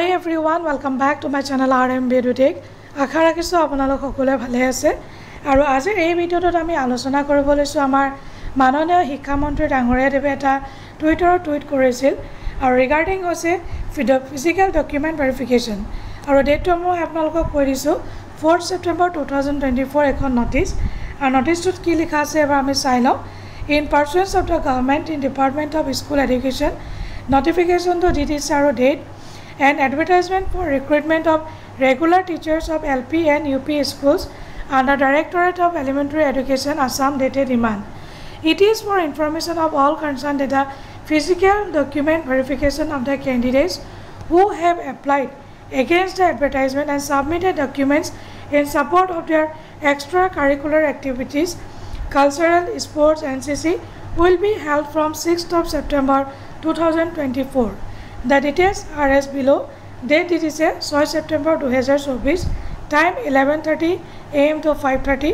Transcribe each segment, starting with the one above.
Hi everyone, welcome back to my channel RMB EduTech. আশা ৰাখিছো আপোনালোক সকলোৱে ভালে আছে আৰু আজি এই ভিডিঅ'টোত আমি আলোচনা কৰিব লৈছো আমাৰ মাননীয় শিক্ষা মন্ত্ৰী ডাঙৰীয়াদেৱে এটা টুইট কৰিছিল আৰু ৰিগাৰ্ডিং হৈছে ফিজিক্যাল ডকুমেন্ট ভেৰিফিকেশন আৰু ডেটটো মই আপোনালোকক কৈ দিছো 4 সেপ্টেম্বৰ 2024 এখন নোটিছ আৰু নোটিছটোত কি লিখা আছে এবাৰ আমি চাই লওঁ In pursuance of the government in Department of School Education notification to DTSR date and advertisement for recruitment of regular teachers of LP and UP schools under Directorate of Elementary Education Assam dated demand. It is for information of all concerned that the physical document verification of the candidates who have applied against the advertisement and submitted documents in support of their extracurricular activities, cultural, sports, NCC will be held from 6th of September 2024. The details are as below. Date it is 6 September 2024. Time 11:30 AM to 5:30.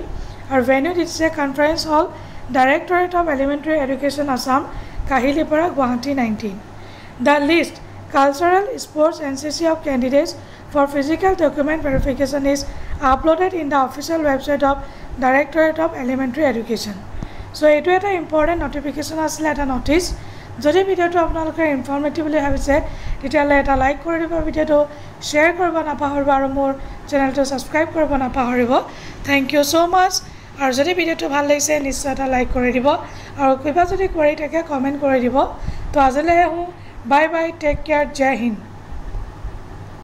Our venue it is a conference hall. Directorate of Elementary Education Assam, Kahilipara, Guwahati 19. The list cultural, sports, NCC of candidates for physical document verification is uploaded in the official website of Directorate of Elementary Education. So etu eta important notification asile eta notice jodi video to apnaloke informative boli bhabise tetiale eta like kori diba video to share koriba na pahoriba aru mor channel to subscribe koriba na pahoriba. Thank you so much. Aru jodi video to bhal lagise nishchoy eta like kori dibo aru kiba jodi kori thake comment kori dibo. To azale hu bye bye, take care, Jai Hind.